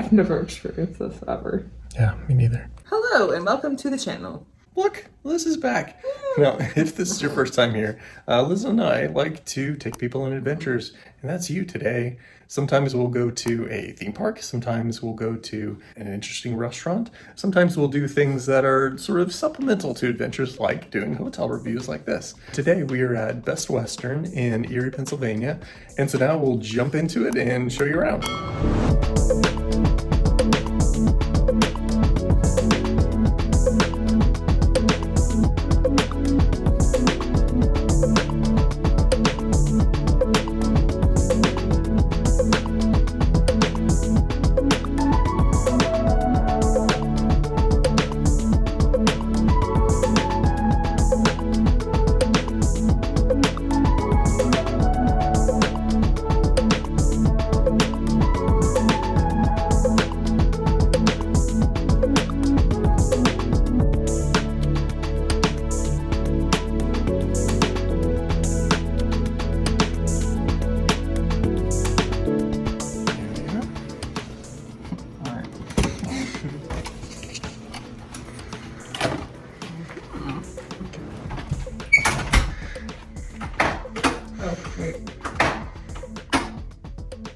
I've never experienced this ever. Yeah, me neither. Hello and welcome to the channel. Look, Liz is back. Now, if this is your first time here, Liz and I like to take people on adventures, and that's you today. Sometimes we'll go to a theme park, sometimes we'll go to an interesting restaurant, sometimes we'll do things that are sort of supplemental to adventures, like doing hotel reviews like this. Today we are at Best Western in Erie, Pennsylvania, and so now we'll jump into it and show you around.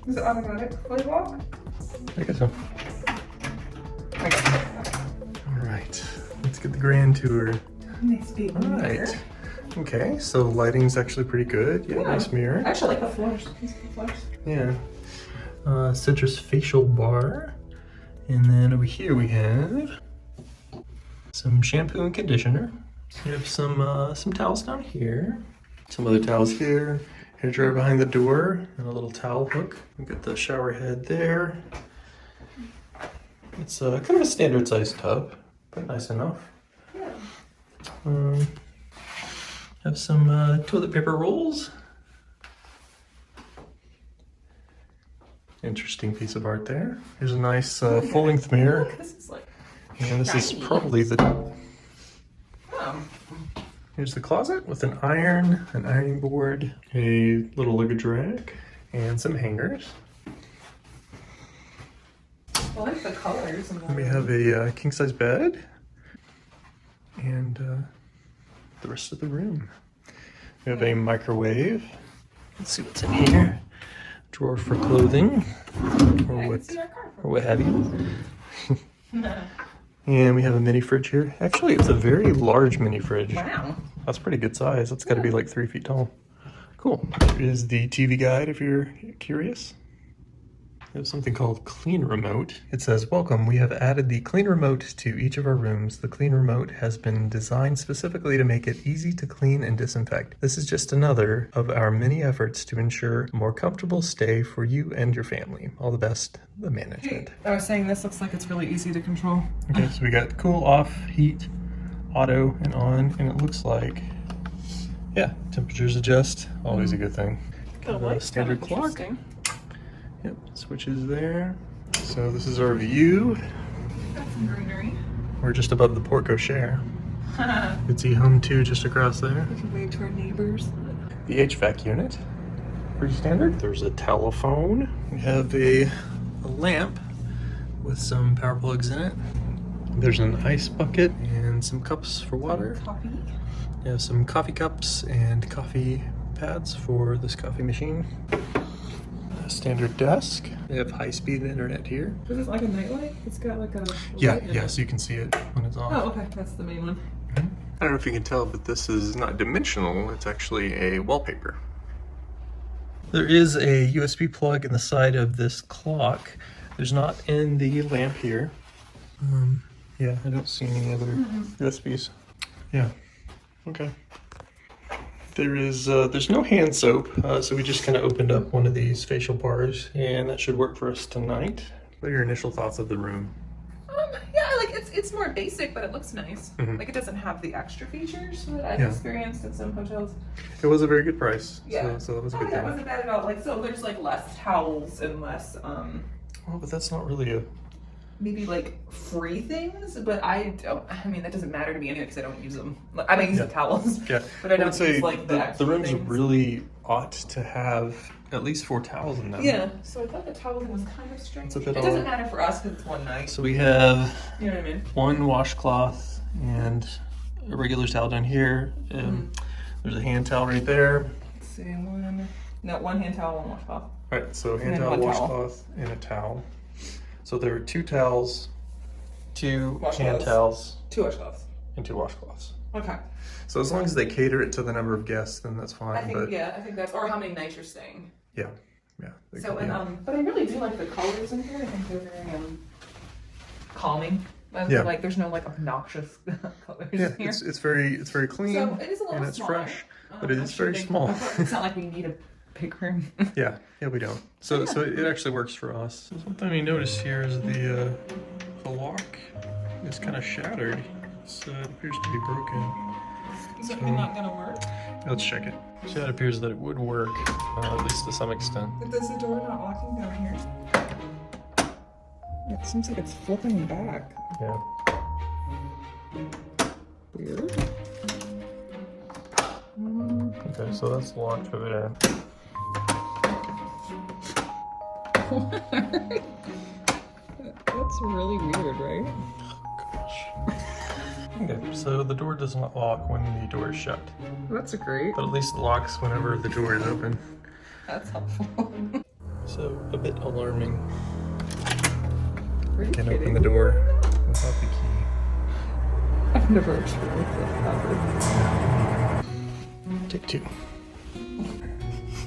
Is it automatic play walk? I guess so. All right, let's get the grand tour. Nice big mirror. Right. Okay, so lighting's actually pretty good. Yeah, nice mirror. I actually like the floors. Yeah. Citrus facial bar. And then over here we have some shampoo and conditioner. We have some towels down here. Some other towels here. Hair dryer behind the door and a little towel hook. We've got the shower head there. It's kind of a standard sized tub, but nice enough. Yeah. Have some toilet paper rolls. Interesting piece of art there. Here's a nice full-length mirror. Look, this is like and this is probably the... Here's the closet with an iron, an ironing board, a little luggage rack, and some hangers. I like the colors. And we have a king-size bed, and the rest of the room. We have a microwave. Let's see what's in here. Drawer for clothing, or what have you. And we have a mini fridge here. Actually, it's a very large mini fridge. Wow. That's pretty good size. That's got to be like 3 feet tall. Cool. Here is the TV guide if you're curious. We have something called Clean Remote. It says, welcome, we have added the Clean Remote to each of our rooms. The Clean Remote has been designed specifically to make it easy to clean and disinfect. This is just another of our many efforts to ensure a more comfortable stay for you and your family. All the best, the management. I was saying this looks like it's really easy to control. Okay, so we got cool, off, heat, auto, and on, and it looks like, yeah, temperatures adjust. Always a good thing. Got a Standard clock. Yep, switches there. So this is our view. Got some greenery. We're just above the porte cochere. You can see home 2 just across there. We can wave to our neighbors. The HVAC unit, pretty standard. There's a telephone. We have a lamp with some power plugs in it. There's an ice bucket and some cups for water. Coffee. We have some coffee cups and coffee pads for this coffee machine. Standard desk. They have high-speed internet here. Is this like a nightlight? It's got like a Yeah, so you can see it when it's off. Oh, okay, that's the main one. I don't know if you can tell, but this is not dimensional. It's actually a wallpaper. There is a USB plug in the side of this clock. There's not in the lamp here. Yeah, I don't see any other USBs. Yeah, okay. There's no hand soap, so we just kind of opened up one of these facial bars, and that should work for us tonight. What are your initial thoughts of the room? Yeah, like it's more basic, but it looks nice. Like it doesn't have the extra features that I've experienced in some hotels. It was a very good price. Yeah. So that was a good thing. It thing. wasn't bad at all. Like, so there's like less towels and less Well, but that's not really a... maybe like free things, but I mean, that doesn't matter to me anyway because I don't use them. I don't use the towels. Yeah. But I don't would say use like the room's things. really ought to have at least 4 towels in them. Yeah, so I thought the towel thing was kind of strange. It's a bit It doesn't odd. matter for us because it's one night. So we have You know what I mean? 1 washcloth and a regular towel down here. There's a hand towel right there. Let's see, one hand towel, 1 washcloth. All right, so hand then towel, 1 towel. washcloth, and a towel. So there are 2 towels, 2 Washcloths. hand towels, 2 washcloths. and 2 washcloths. Okay. So as long as they cater it to the number of guests, then that's fine. I think that's, or how many nights you're staying. Yeah, they So, could- yeah. but I really do like the colors in here. I think they're very calming. Yeah. Like there's no like obnoxious colors Yeah, here. it's very clean, So it is a little and it's smaller. fresh, but it I'm is sure very they- small. It's not like we need a big room. Yeah, we don't. So it actually works for us. Something we noticed here is the lock is kind of shattered. It appears to be broken. Is that not gonna work? Let's check it. So it appears that it would work, at least to some extent. But does the door not locking down here? It seems like it's flipping back. Yeah. Weird. Okay, so that's locked over there. That's really weird, right? Gosh. Okay, so the door does not lock when the door is shut, That's great. but at least it locks whenever the door is open. That's helpful. So a bit alarming. Are you Can't kidding? open the door without the key. I've never experienced that ever. Take 2.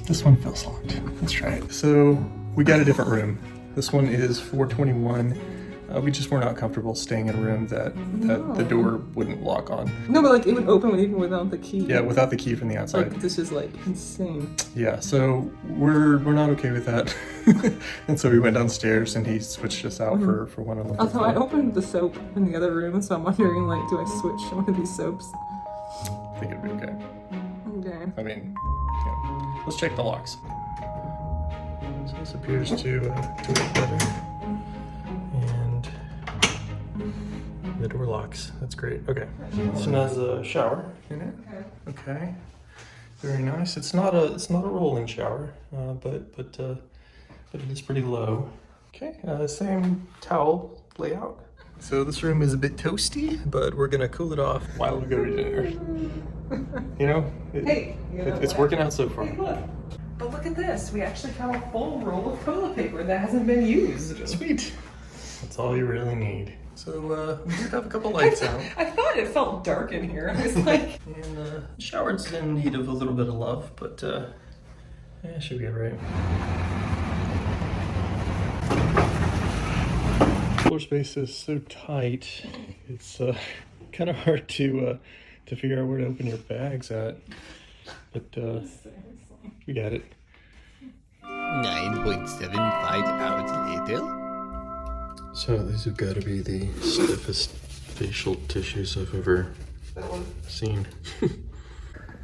This one feels locked. Let's try it. So we got a different room. This one is 421. We just were not comfortable staying in a room that the door wouldn't lock on. No, but like it would open even without the key. Yeah, without the key from the outside. Like this is like insane. Yeah, so we're not okay with that. And so we went downstairs and he switched us out for one of them. Also, I opened the soap in the other room, so I'm wondering like, do I switch to one of these soaps? I think it'd be okay. Okay. I mean, yeah. Let's check the locks. So this appears to work better. And the door locks. That's great. Okay. This one has a shower in it. Okay. Very nice. It's not a rolling shower, but it is pretty low. Okay. Same towel layout. So this room is a bit toasty, but we're gonna cool it off while we go to dinner. You know, it's working out so far. Hey, look. But look at this. We actually found a full roll of toilet paper that hasn't been used. Sweet. That's all you really need. So we do have a couple lights out. I thought it felt dark in here. I was like, And the shower's in need of a little bit of love, but yeah, it should be alright. Floor space is so tight, it's kind of hard to figure out where to open your bags at, but we got it. 9.75 hours later. So these have got to be the stiffest facial tissues I've ever seen.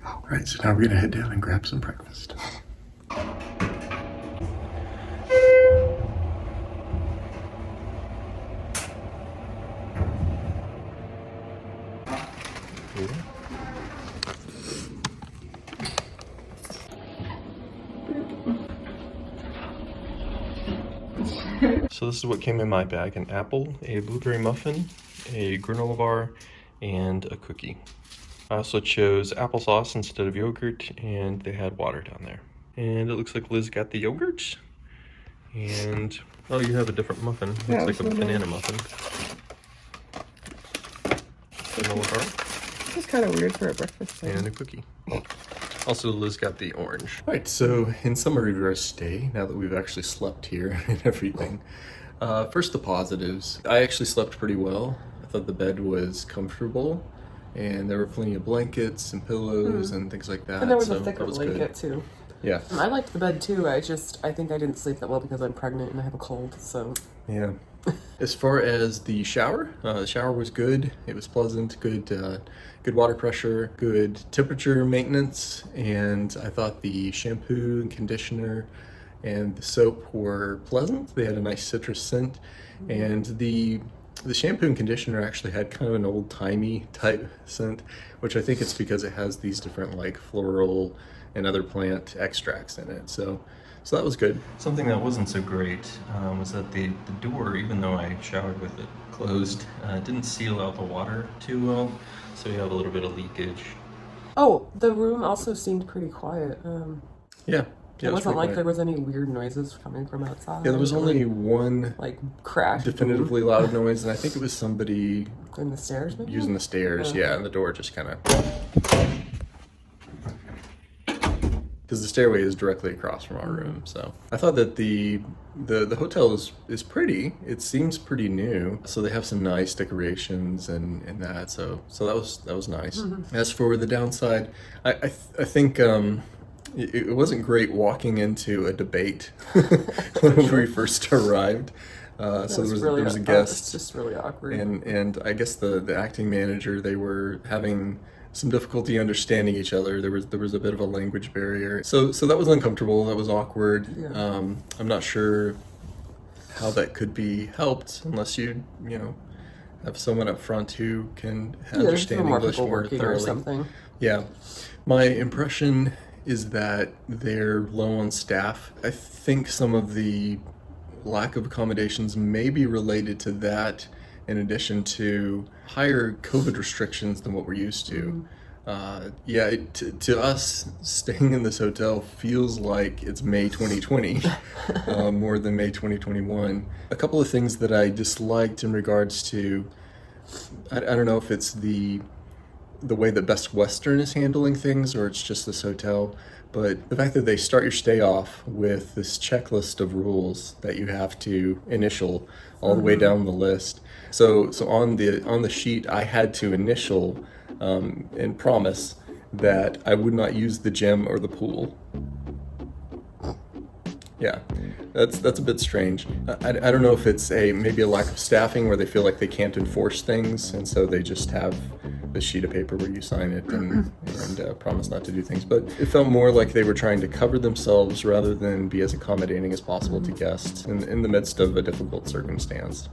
Alright, so now we're gonna head down and grab some breakfast. So this is what came in my bag: an apple, a blueberry muffin, a granola bar, and a cookie. I also chose applesauce instead of yogurt, and they had water down there. And it looks like Liz got the yogurt. And oh, you have a different muffin. Yeah, Looks like a it's banana muffin. Granola bar. it's kind of weird for a breakfast thing. And a cookie. Also, Liz got the orange. All right, so in summary of our stay, now that we've actually slept here and everything, first the positives. I actually slept pretty well. I thought the bed was comfortable, and there were plenty of blankets and pillows and things like that. And there was so a thicker that was good. blanket too. Yeah, I liked the bed too. I think I didn't sleep that well because I'm pregnant and I have a cold. So yeah. As far as the shower was good. It was pleasant, good water pressure, good temperature maintenance, and I thought the shampoo and conditioner and the soap were pleasant. They had a nice citrus scent, and the shampoo and conditioner actually had kind of an old-timey type scent, which I think it's because it has these different like floral and other plant extracts in it. So that was good. Something that wasn't so great was that the door, even though I showered with it closed, didn't seal out the water too well. So you have a little bit of leakage. Oh, the room also seemed pretty quiet. Yeah. It wasn't like quiet. there was any weird noises coming from outside. Yeah, there was only one like crash. definitively loud noise, and I think it was somebody In the stairs, maybe? using the stairs. Oh. Yeah, and the door just kind of, because the stairway is directly across from our room. So I thought that the hotel is pretty. It seems pretty new. So they have some nice decorations and that. So that was nice. As for the downside, I think it wasn't great walking into a debate when we first arrived. So there was a guest. It's just really awkward. And I guess the acting manager, they were having some difficulty understanding each other. There was a bit of a language barrier. So that was uncomfortable. That was awkward. Yeah. I'm not sure how that could be helped unless you have someone up front who can understand English more working thoroughly. or something. Yeah. My impression is that they're low on staff. I think some of the lack of accommodations may be related to that, in addition to higher COVID restrictions than what we're used to. To us, staying in this hotel feels like it's May 2020 more than May 2021. A couple of things that I disliked in regards to, I don't know if it's the way that Best Western is handling things or it's just this hotel, but the fact that they start your stay off with this checklist of rules that you have to initial all the way down the list. So on the sheet, I had to initial and promise that I would not use the gym or the pool. Yeah, that's a bit strange. I don't know if it's maybe a lack of staffing where they feel like they can't enforce things, and so they just have the sheet of paper where you sign it and promise not to do things. But it felt more like they were trying to cover themselves rather than be as accommodating as possible to guests in the midst of a difficult circumstance.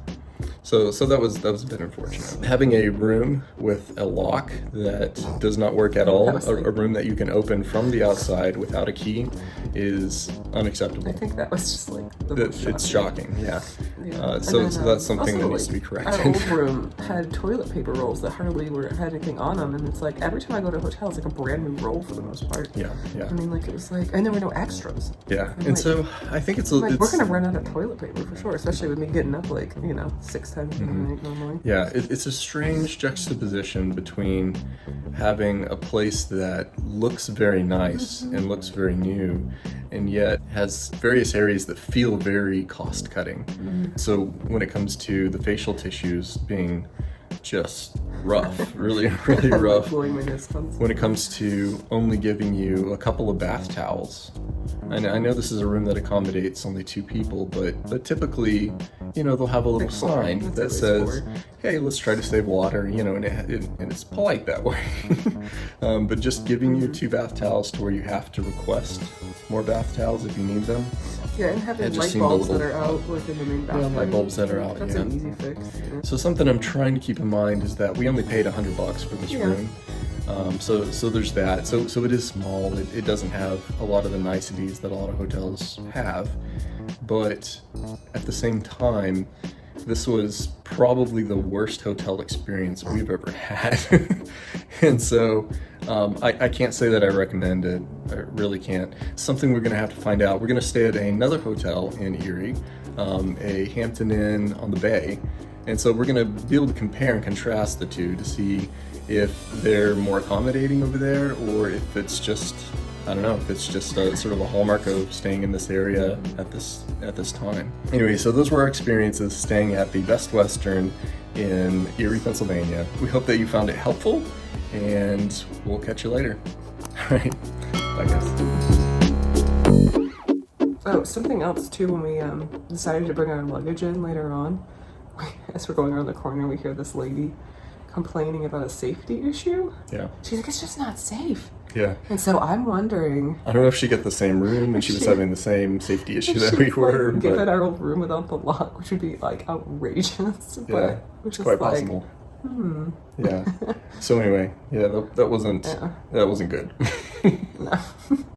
So that was a bit unfortunate. Having a room with a lock that does not work at all, a room that you can open from the outside without a key, is unacceptable. I think that was just like It's shocking, yeah. Yeah. So that's something also, that needs to be Our corrected. old room had toilet paper rolls that hardly had anything on them, and it's like every time I go to a hotel, it's like a brand new roll for the most part. Yeah. I mean, like it was like, and there were no extras. Yeah, I'm and like- so I think it's Like we're gonna run out of toilet paper for sure, especially with me getting up like 6 times a night normally. Yeah, it's a strange juxtaposition between having a place that looks very nice and looks very new, and yet has various areas that feel very cost-cutting. So when it comes to the facial tissues being just rough, really rough. Blowing my nose constantly. When it comes to only giving you a couple of bath towels. I know this is a room that accommodates only 2 people, but typically, they'll have a little sign That's that at least says, 4. hey, let's try to save water, and it's polite that way. But just giving you 2 bath towels to where you have to request more bath towels if you need them. Yeah, and having It just light seemed a bulbs that little- are out like in the main bathroom. light bulbs that are out, That's yeah. an easy fix. So something I'm trying to keep in mind is that we only paid $100 for this Yeah. room. So there's that. So it is small. It doesn't have a lot of the niceties that a lot of hotels have. But at the same time, this was probably the worst hotel experience we've ever had. And so I can't say that I recommend it. I really can't. Something we're going to have to find out. We're going to stay at another hotel in Erie, a Hampton Inn on the Bay. And so we're going to be able to compare and contrast the two to see if they're more accommodating over there, or if it's just, I don't know, if it's just a sort of a hallmark of staying in this area at this time. Anyway, so those were our experiences staying at the Best Western in Erie, Pennsylvania. We hope that you found it helpful, and we'll catch you later. All right, bye guys. Oh, something else too, when we decided to bring our luggage in later on, as we're going around the corner, we hear this lady complaining about a safety issue. Yeah. She's like, it's just not safe. Yeah. And so I'm wondering, I don't know if she got the same room and she was having the same safety issue if that she'd, we were, like, given but our old room without the lock, which would be like outrageous. yeah, But it's just quite like, possible. Yeah. So anyway, yeah, that wasn't Yeah. that wasn't good. No.